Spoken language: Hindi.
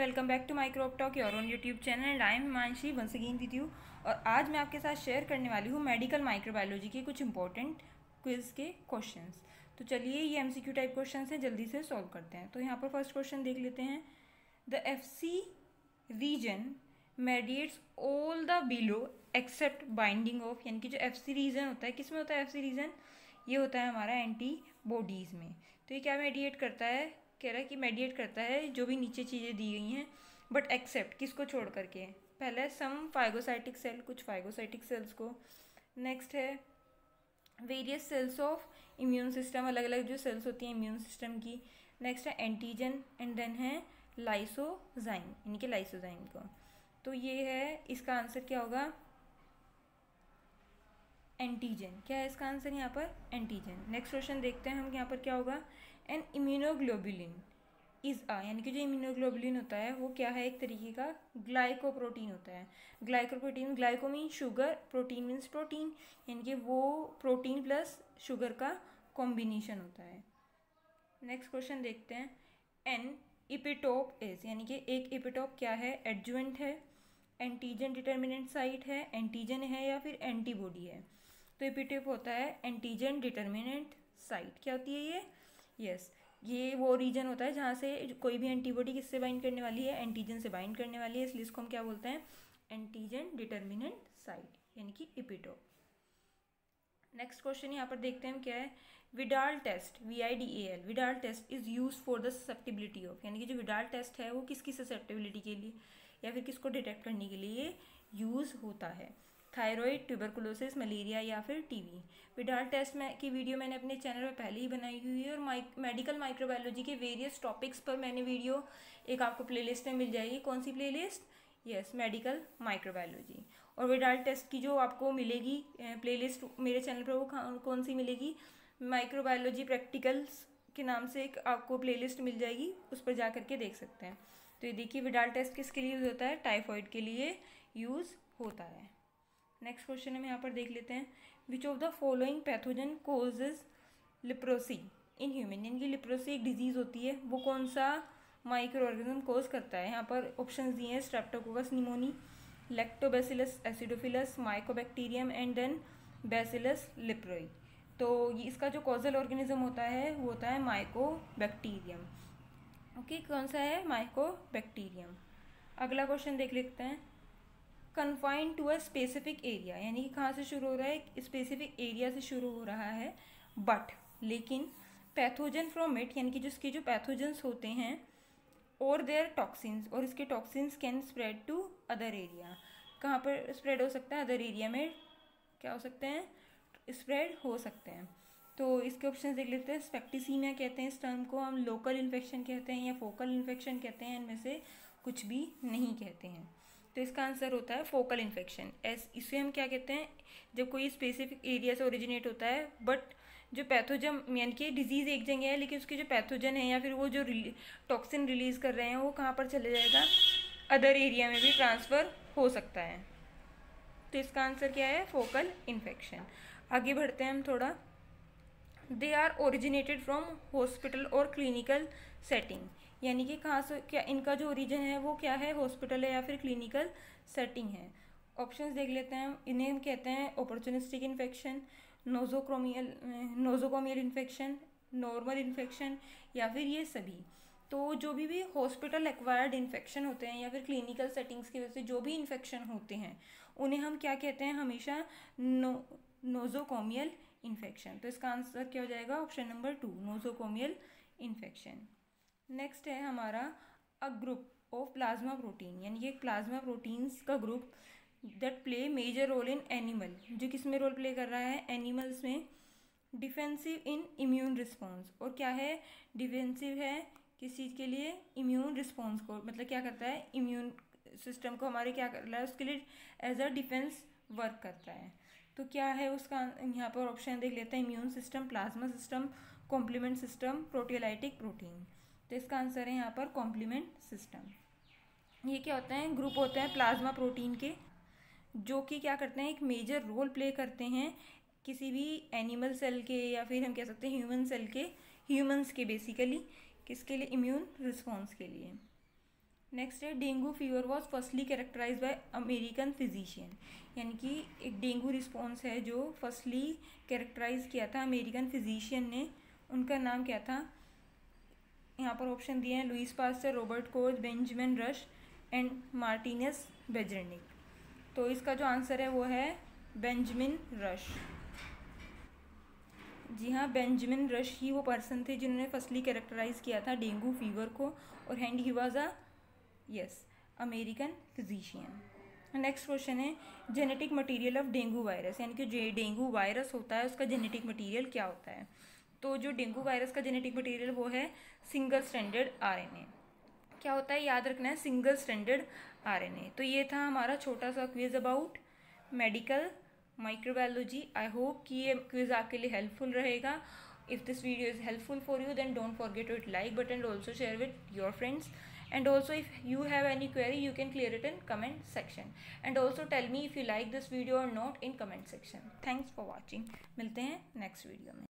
Welcome back to my crop talk your on YouTube channel and I am Himanshi once again with you. और आज मैं आपके साथ शेयर करने वाली हूँ मेडिकल माइक्रोबायोलॉजी के कुछ इंपॉर्टेंट क्विज के क्वेश्चंस। तो चलिए ये एमसीक्यू टाइप क्वेश्चंस हैं, जल्दी से सॉल्व करते हैं। तो यहाँ पर फर्स्ट क्वेश्चन देख लेते हैं। The FC region mediates all the below except binding of, यानी कि जो एफसी रीजन होता है, किस में होता है एफसी रीजन? ये होता है हमारा एंटीबॉडीज़ में। तो ये क्या मेडिएट करता है? कह रहा है कि मेडिएट करता है जो भी नीचे चीज़ें दी गई हैं, बट एक्सेप्ट किसको छोड़ करके? पहले सम फाइगोसाइटिक सेल, कुछ फाइगोसाइटिक सेल्स को। नेक्स्ट है various cells of immune system, अलग अलग जो सेल्स होती हैं इम्यून सिस्टम की। नेक्स्ट है एंटीजन एंड देन है लाइसोजाइम, यानी कि लाइसोजाइम को। तो ये है, इसका आंसर क्या होगा? एंटीजन। क्या है इसका आंसर यहाँ पर? एंटीजन। नेक्स्ट क्वेश्चन देखते हैं हम यहाँ पर क्या होगा। एन इम्यूनोग्लोबुलिन इज आ, यानी कि जो इम्यूनोग्लोबुलिन होता है वो क्या है? एक तरीके का ग्लाइकोप्रोटीन होता है। Glycoprotein, glyco mean sugar, protein means protein, यानी कि वो प्रोटीन प्लस शुगर का कॉम्बिनेशन होता है। नेक्स्ट क्वेश्चन देखते हैं। एन इपिटोप इज, यानी कि एक इपिटोप क्या है? एडजुवेंट है, एंटीजन डिटर्मिनेंट साइट है, एंटीजन है या फिर एंटीबॉडी है? तो इपिटोप होता है एंटीजन डिटर्मिनेंट साइट। क्या होती है ये? यस, ये वो रीजन होता है जहाँ से कोई भी एंटीबॉडी किससे बाइंड करने वाली है? एंटीजन से बाइंड करने वाली है, इसलिए इसको हम क्या बोलते हैं? एंटीजन डिटर्मिनेंट साइट, यानी कि इपिटोप। नेक्स्ट क्वेश्चन यहाँ पर देखते हैं हम क्या है। Vidal test, VIDAL, Vidal test is use for the susceptibility of, यानी कि जो विडाल टेस्ट है वो किसकी ससेप्टिबिलिटी के लिए या फिर किसको डिटेक्ट करने के लिए यूज होता है? थायराइड, ट्यूबरकुलोसिस, मलेरिया या फिर टीबी। विडाल टेस्ट में की वीडियो मैंने अपने चैनल पर पहले ही बनाई हुई है, और मेडिकल माइक्रोबायोलॉजी के वेरियस टॉपिक्स पर मैंने वीडियो एक आपको प्लेलिस्ट में मिल जाएगी। कौन सी प्लेलिस्ट? Yes, medical microbiology. और विडाल टेस्ट की जो आपको मिलेगी प्लेलिस्ट मेरे चैनल पर, वो कौन सी मिलेगी? माइक्रोबायोलॉजी प्रैक्टिकल्स के नाम से एक आपको प्लेलिस्ट मिल जाएगी, उस पर जा करके देख सकते हैं। तो ये देखिए, विडाल टेस्ट किसके लिए यूज़ होता है? टाइफॉइड के लिए यूज़ होता है। नेक्स्ट क्वेश्चन हम यहाँ पर देख लेते हैं। Which of the following pathogen causes leprosy in human, यानी कि लिप्रोसी एक डिजीज़ होती है, वो कौन सा माइक्रो ऑर्गेनिज्म कोज करता है? यहाँ पर ऑप्शन दिए हैं। Streptococcus pneumoniae, Lactobacillus acidophilus, Mycobacterium and then Bacillus leprae. तो ये इसका जो कॉजल ऑर्गेनिज्म होता है वो होता है माइकोबैक्टीरियम। ओके, कौन सा है? माइकोबैक्टीरियम। अगला क्वेश्चन देख लेते हैं। Confined to a specific area, यानी कि कहाँ से शुरू हो रहा है? स्पेसिफिक एरिया से शुरू हो रहा है, बट लेकिन पैथोजन फ्रॉम इट, यानी कि जिसके जो पैथोजन्स होते हैं, और देयर टॉक्सिन्स, और इसके toxins can spread to other area. कहाँ पर स्प्रेड हो सकता है? अदर एरिया में क्या हो सकते हैं? स्प्रेड हो सकते हैं। तो इसके ऑप्शन देख लेते हैं। स्पेक्टिसीमिया कहते हैं इस टर्म को, हम लोकल इन्फेक्शन कहते हैं या फोकल इन्फेक्शन कहते हैं, इनमें से कुछ भी नहीं कहते हैं। तो इसका आंसर होता है फोकल इन्फेक्शन। इसे हम क्या कहते हैं? जब कोई स्पेसिफिक एरिया से ओरिजिनेट होता है, बट जो पैथोजन, यानी कि डिजीज़ एक जगह है लेकिन उसके जो पैथोजन है या फिर वो जो टॉक्सिन रिलीज़ कर रहे हैं वो कहाँ पर चले जाएगा? अदर एरिया में भी ट्रांसफ़र हो सकता है। तो इसका आंसर क्या है? Focal infection. आगे बढ़ते हैं हम थोड़ा। They are originated from hospital और क्लिनिकल सेटिंग, यानी कि कहाँ से, क्या इनका जो ओरिजिन है वो क्या है? हॉस्पिटल है या फिर क्लिनिकल सेटिंग है। ऑप्शंस देख लेते हैं। इन्हें हम कहते हैं opportunistic infection, nosocomial infection, normal infection या फिर ये सभी। तो जो भी हॉस्पिटल एक्वायर्ड इन्फेक्शन होते हैं या फिर क्लिनिकल सेटिंग्स की वजह से जो भी इन्फेक्शन होते हैं उन्हें हम क्या कहते हैं? हमेशा नोजोकोमियल इन्फेक्शन। तो इसका आंसर क्या हो जाएगा? Option number 2, nosocomial infection. Next है हमारा a group of plasma protein, यानी कि एक प्लाज्मा प्रोटीन्स का group that play major role in animal, जो किस में रोल प्ले कर रहा है? एनिमल्स में। डिफेंसिव इन इम्यून रिस्पॉन्स, और क्या है? डिफेंसिव है किस चीज़ के लिए? इम्यून रिस्पॉन्स को, मतलब क्या करता है? इम्यून सिस्टम को हमारे क्या कर रहा है? उसके लिए एज अ डिफेंस वर्क करता है। तो क्या है उसका? यहाँ पर ऑप्शन देख लेते हैं। Immune system, plasma system, complement system, proteolytic protein. तो इसका आंसर है यहाँ पर कॉम्प्लीमेंट सिस्टम। ये क्या होते हैं? ग्रुप होते हैं प्लाज्मा प्रोटीन के, जो कि क्या करते हैं? एक मेजर रोल प्ले करते हैं किसी भी एनिमल सेल के या फिर हम कह सकते हैं ह्यूमन सेल के, ह्यूमंस के बेसिकली, किसके लिए? इम्यून रिस्पॉन्स के लिए। नेक्स्ट है dengue fever was firstly characterize by American physician, यानी कि एक डेंगू रिस्पॉन्स है जो फर्स्टली कैरेक्टराइज किया था अमेरिकन फिजिशियन ने, उनका नाम क्या था? यहाँ पर ऑप्शन दिए हैं Louis Pasteur, Robert Koch, Benjamin Rush and Martinus Beijerinck. तो इसका जो आंसर है वो है बेंजामिन रश। जी हाँ, बेंजामिन रश ही वो पर्सन थे जिन्होंने फर्स्टली कैरेक्टराइज किया था डेंगू फीवर को, और and he was a American physician. Next question है genetic material of dengue virus, यानी कि जो डेंगू वायरस होता है उसका जेनेटिक मटेरियल क्या होता है? तो जो डेंगू वायरस का जेनेटिक मटेरियल वो है सिंगल स्ट्रैंडेड आरएनए। क्या होता है याद रखना है, सिंगल स्ट्रैंडेड आरएनए। तो ये था हमारा छोटा सा quiz about medical microbiology. I hope कि ये क्विज आपके लिए हेल्पफुल रहेगा। If this video is helpful for you then don't forget to hit like button and also share with your friends. And also if you have any query you can clear it in comment section. And also tell me if you like this video or not in comment section. Thanks for watching. मिलते हैं नेक्स्ट वीडियो में।